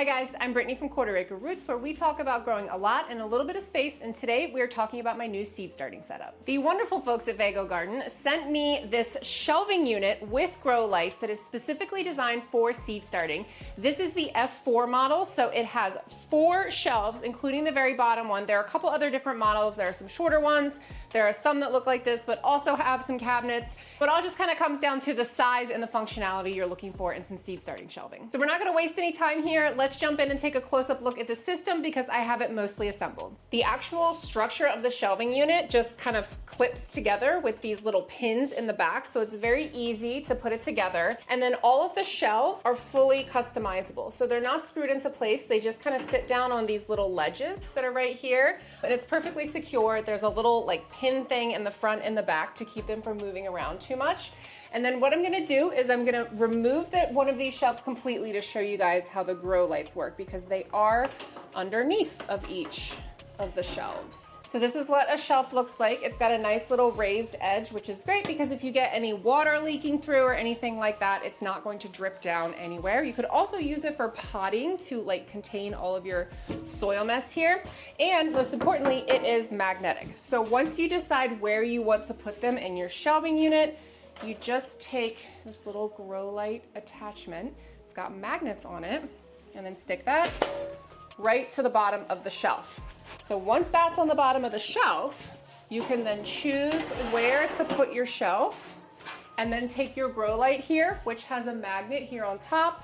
Hi guys, I'm Brittany from Quarter Acre Roots, where we talk about growing a lot in a little bit of space, and today we're talking about my new seed starting setup. The wonderful folks at Vego Garden sent me this shelving unit with grow lights that is specifically designed for seed starting. This is the F4 model, so it has 4 shelves, including the very bottom one. There are a couple other different models. There are some shorter ones. There are some that look like this, but also have some cabinets. But it all just kind of comes down to the size and the functionality you're looking for in some seed starting shelving. So we're not gonna waste any time here. Let's jump in and take a close-up look at the system because I have it mostly assembled. The actual structure of the shelving unit just kind of clips together with these little pins in the back, so it's very easy to put it together. And then all of the shelves are fully customizable. So they're not screwed into place. They just kind of sit down on these little ledges that are right here, but it's perfectly secure. There's a little like pin thing in the front and the back to keep them from moving around too much. And then what I'm gonna do is I'm gonna remove one of these shelves completely to show you guys how the grow lights work, because they are underneath of each of the shelves. So this is what a shelf looks like. It's got a nice little raised edge, which is great because if you get any water leaking through or anything like that, it's not going to drip down anywhere. You could also use it for potting to like contain all of your soil mess here. And most importantly, it is magnetic. So once you decide where you want to put them in your shelving unit, you just take this little grow light attachment. It's got magnets on it, and then stick that right to the bottom of the shelf. So once that's on the bottom of the shelf, you can then choose where to put your shelf, and then take your grow light here, which has a magnet here on top,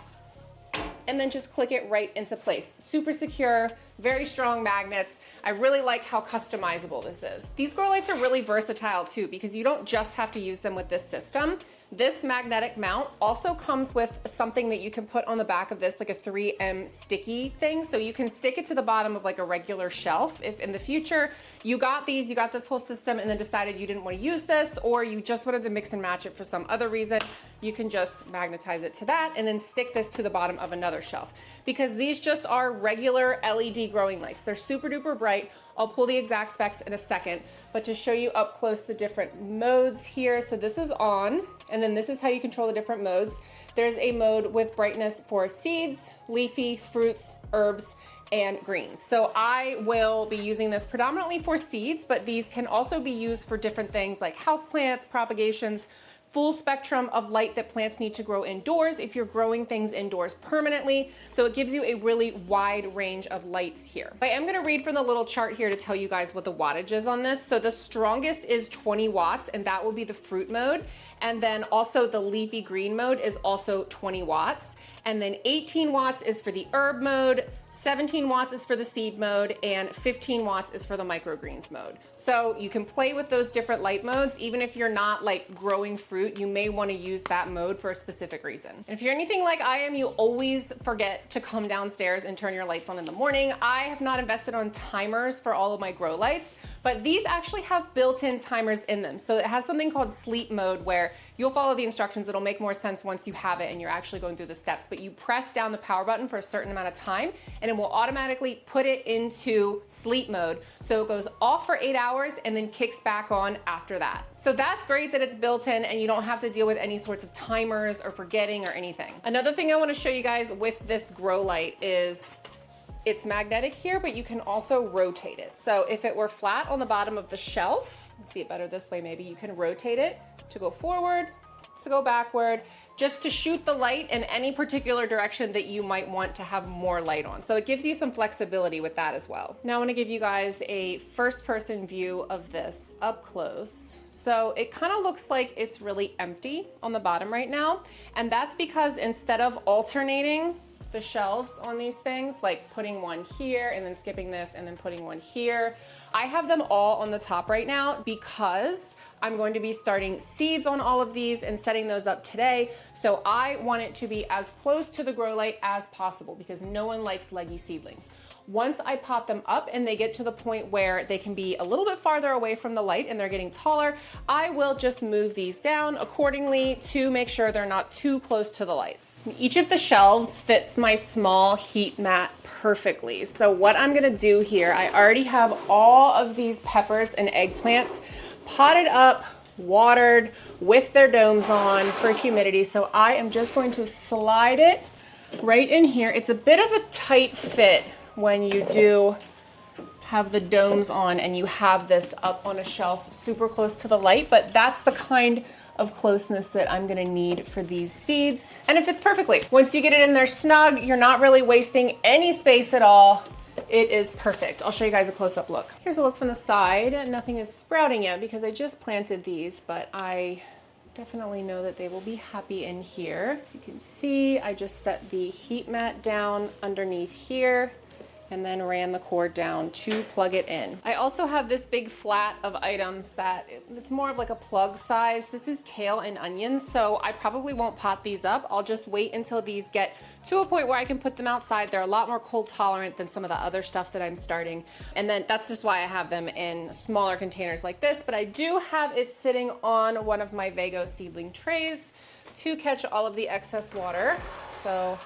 and then just click it right into place. Super secure, very strong magnets. I really like how customizable this is. These grow lights are really versatile too, because you don't just have to use them with this system. This magnetic mount also comes with something that you can put on the back of this, like a 3M sticky thing. So you can stick it to the bottom of like a regular shelf. If in the future you got this whole system and then decided you didn't want to use this, or you just wanted to mix and match it for some other reason, you can just magnetize it to that and then stick this to the bottom of another shelf. Because these just are regular LED growing lights. They're super duper bright. I'll pull the exact specs in a second, but to show you up close the different modes here. So this is on, and then this is how you control the different modes. There's a mode with brightness for seeds, leafy, fruits, herbs, and greens. So I will be using this predominantly for seeds, but these can also be used for different things like houseplants, propagations, full spectrum of light that plants need to grow indoors if you're growing things indoors permanently. So it gives you a really wide range of lights here. I am gonna read from the little chart here to tell you guys what the wattage is on this. So the strongest is 20 watts, and that will be the fruit mode. And then also the leafy green mode is also 20 watts. And then 18 watts is for the herb mode, 17 watts is for the seed mode, and 15 watts is for the microgreens mode. So you can play with those different light modes. Even if you're not like growing fruit, you may want to use that mode for a specific reason. And if you're anything like I am, you always forget to come downstairs and turn your lights on in the morning. I have not invested on timers for all of my grow lights, but these actually have built-in timers in them. So it has something called sleep mode where you'll follow the instructions. It'll make more sense once you have it and you're actually going through the steps, but you press down the power button for a certain amount of time and it will automatically put it into sleep mode. So it goes off for 8 hours and then kicks back on after that. So that's great that it's built in and you don't have to deal with any sorts of timers or forgetting or anything. Another thing I want to show you guys with this grow light is it's magnetic here, but you can also rotate it. So if it were flat on the bottom of the shelf, let's see it better this way maybe, you can rotate it to go forward, to go backward, just to shoot the light in any particular direction that you might want to have more light on. So it gives you some flexibility with that as well. Now I want to give you guys a first person view of this up close. So it kind of looks like it's really empty on the bottom right now. And that's because instead of alternating the shelves on these things, like putting one here and then skipping this and then putting one here, I have them all on the top right now because I'm going to be starting seeds on all of these and setting those up today. So I want it to be as close to the grow light as possible because no one likes leggy seedlings. Once I pop them up and they get to the point where they can be a little bit farther away from the light and they're getting taller, I will just move these down accordingly to make sure they're not too close to the lights. Each of the shelves fits my small heat mat perfectly. So what I'm gonna do here, I already have all of these peppers and eggplants potted up, watered with their domes on for humidity. So I am just going to slide it right in here. It's a bit of a tight fit when you do have the domes on and you have this up on a shelf super close to the light, but that's the kind of closeness that I'm gonna need for these seeds. And it fits perfectly. Once you get it in there snug, you're not really wasting any space at all. It is perfect. I'll show you guys a close-up look. Here's a look from the side. Nothing is sprouting yet because I just planted these, but I definitely know that they will be happy in here. As you can see, I just set the heat mat down underneath here and then ran the cord down to plug it in. I also have this big flat of items that it's more of like a plug size. This is kale and onions, so I probably won't pot these up. I'll just wait until these get to a point where I can put them outside. They're a lot more cold tolerant than some of the other stuff that I'm starting. And then that's just why I have them in smaller containers like this, but I do have it sitting on one of my Vego seedling trays to catch all of the excess water. So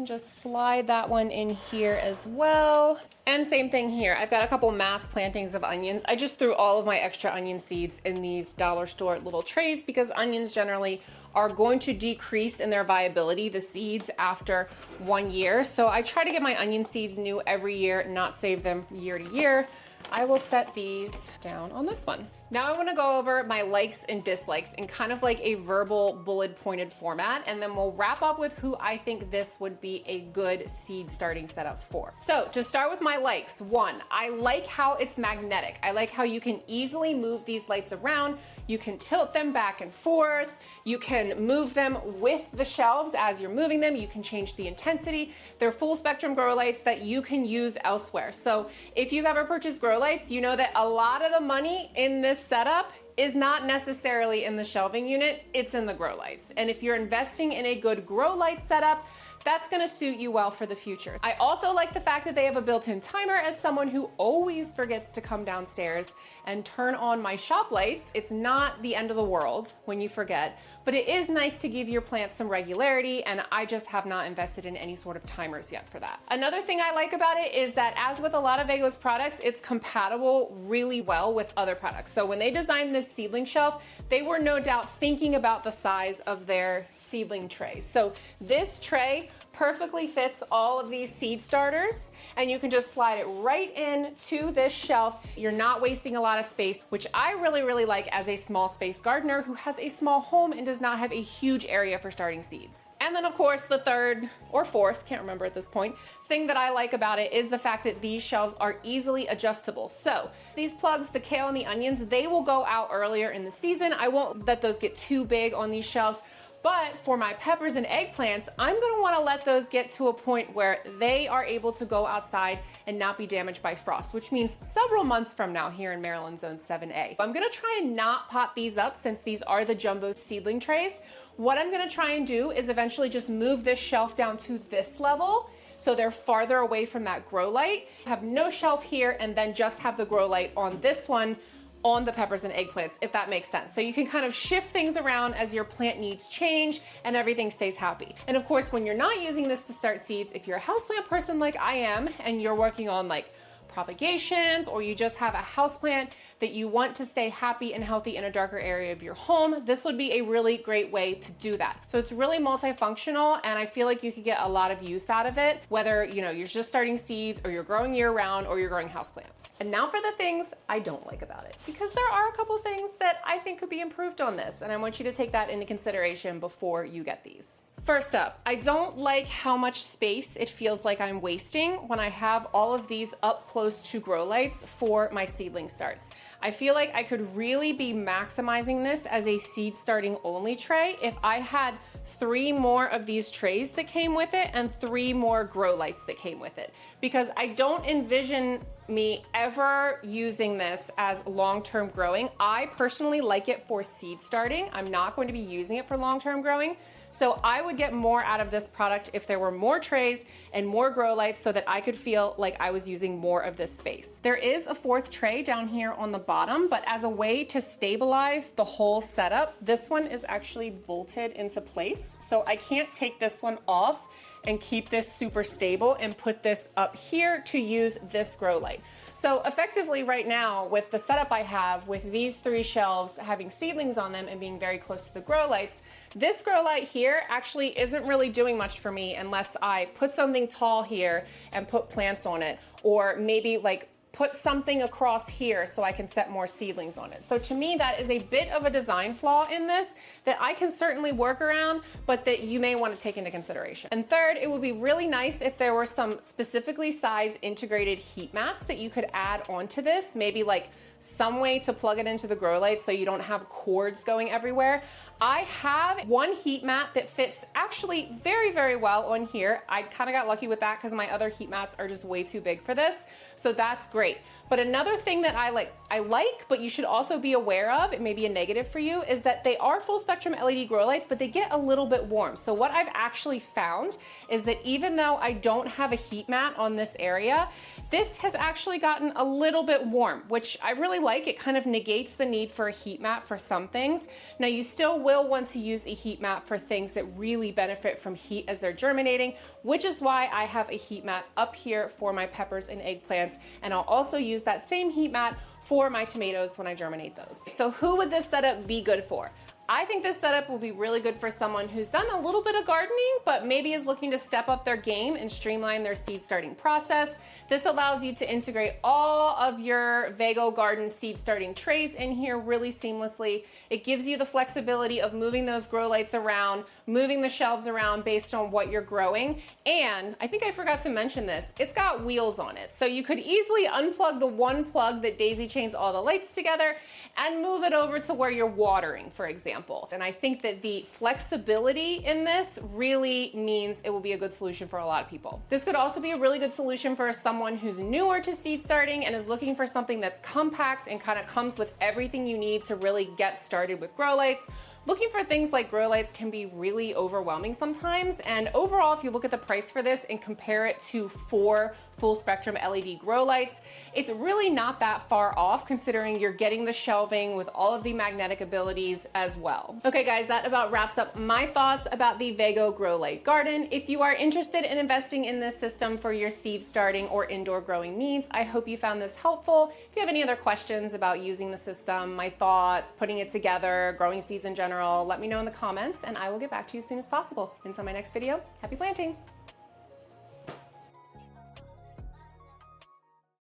just slide that one in here as well. And same thing here. I've got a couple mass plantings of onions. I just threw all of my extra onion seeds in these dollar store little trays because onions generally are going to decrease in their viability, the seeds, after 1 year. So I try to get my onion seeds new every year, not save them year to year. I will set these down on this one. Now I want to go over my likes and dislikes in kind of like a verbal bullet pointed format, and then we'll wrap up with who I think this would be a good seed starting setup for. So to start with my likes, one, I like how it's magnetic. I like how you can easily move these lights around. You can tilt them back and forth. You can move them with the shelves as you're moving them. You can change the intensity. They're full spectrum grow lights that you can use elsewhere. So if you've ever purchased grow lights, you know that a lot of the money in this setup is not necessarily in the shelving unit, it's in the grow lights. And if you're investing in a good grow light setup, that's gonna suit you well for the future. I also like the fact that they have a built-in timer. As someone who always forgets to come downstairs and turn on my shop lights, it's not the end of the world when you forget, but it is nice to give your plants some regularity, and I just have not invested in any sort of timers yet for that. Another thing I like about it is that, as with a lot of Vego's products, it's compatible really well with other products. So when they designed this seedling shelf, they were no doubt thinking about the size of their seedling trays. So this tray perfectly fits all of these seed starters, and you can just slide it right in to this shelf. You're not wasting a lot of space, which I really like as a small space gardener who has a small home and does not have a huge area for starting seeds. And then of course the third or fourth, can't remember at this point, thing that I like about it is the fact that these shelves are easily adjustable. So these plugs, the kale and the onions, they will go out earlier in the season. I won't let those get too big on these shelves. But for my peppers and eggplants, I'm gonna wanna let those get to a point where they are able to go outside and not be damaged by frost, which means several months from now here in Maryland Zone 7A. I'm gonna try and not pot these up since these are the jumbo seedling trays. What I'm gonna try and do is eventually just move this shelf down to this level so they're farther away from that grow light. Have no shelf here and then just have the grow light on this one on the peppers and eggplants, if that makes sense. So you can kind of shift things around as your plant needs change and everything stays happy. And of course, when you're not using this to start seeds, if you're a houseplant person like I am and you're working on like propagations, or you just have a houseplant that you want to stay happy and healthy in a darker area of your home, this would be a really great way to do that. So it's really multifunctional, and I feel like you could get a lot of use out of it, whether you're just starting seeds or you're growing year round or you're growing houseplants. And now for the things I don't like about it, because there are a couple things that I think could be improved on this, and I want you to take that into consideration before you get these. First up, I don't like how much space it feels like I'm wasting when I have all of these up close to grow lights for my seedling starts. I feel like I could really be maximizing this as a seed starting only tray if I had 3 more of these trays that came with it and 3 more grow lights that came with it, because I don't envision me ever using this as long-term growing. I personally like it for seed starting. I'm not going to be using it for long-term growing. So I would get more out of this product if there were more trays and more grow lights so that I could feel like I was using more of this space. There is a 4th tray down here on the bottom, but as a way to stabilize the whole setup, this one is actually bolted into place. So I can't take this one off and keep this super stable and put this up here to use this grow light. light. So effectively right now, with the setup I have with these 3 shelves having seedlings on them and being very close to the grow lights, this grow light here actually isn't really doing much for me unless I put something tall here and put plants on it, or maybe like put something across here so I can set more seedlings on it. So to me, that is a bit of a design flaw in this that I can certainly work around, but that you may want to take into consideration. And third, it would be really nice if there were some specifically sized integrated heat mats that you could add onto this, maybe like some way to plug it into the grow light so you don't have cords going everywhere. I have one heat mat that fits actually very, very well on here. I kind of got lucky with that because my other heat mats are just way too big for this. So that's great. But another thing that I like, but you should also be aware of, it may be a negative for you, is that they are full spectrum LED grow lights, but they get a little bit warm. So what I've actually found is that even though I don't have a heat mat on this area, this has actually gotten a little bit warm, which I really like. It kind of negates the need for a heat mat for some things. Now you still will want to use a heat mat for things that really benefit from heat as they're germinating, which is why I have a heat mat up here for my peppers and eggplants. And I'll also use that same heat mat for my tomatoes when I germinate those. So who would this setup be good for? I think this setup will be really good for someone who's done a little bit of gardening, but maybe is looking to step up their game and streamline their seed starting process. This allows you to integrate all of your Vego Garden seed starting trays in here really seamlessly. It gives you the flexibility of moving those grow lights around, moving the shelves around based on what you're growing. And I think I forgot to mention this, it's got wheels on it. So you could easily unplug the one plug that daisy chains all the lights together and move it over to where you're watering, for example. And I think that the flexibility in this really means it will be a good solution for a lot of people. This could also be a really good solution for someone who's newer to seed starting and is looking for something that's compact and kind of comes with everything you need to really get started with grow lights. Looking for things like grow lights can be really overwhelming sometimes. And overall, if you look at the price for this and compare it to 4 full spectrum LED grow lights, it's really not that far off considering you're getting the shelving with all of the magnetic abilities as well. Okay guys, that about wraps up my thoughts about the Vego Grow Light Garden. If you are interested in investing in this system for your seed starting or indoor growing needs, I hope you found this helpful. If you have any other questions about using the system, my thoughts, putting it together, growing seeds in general, let me know in the comments and I will get back to you as soon as possible. Until my next video, happy planting.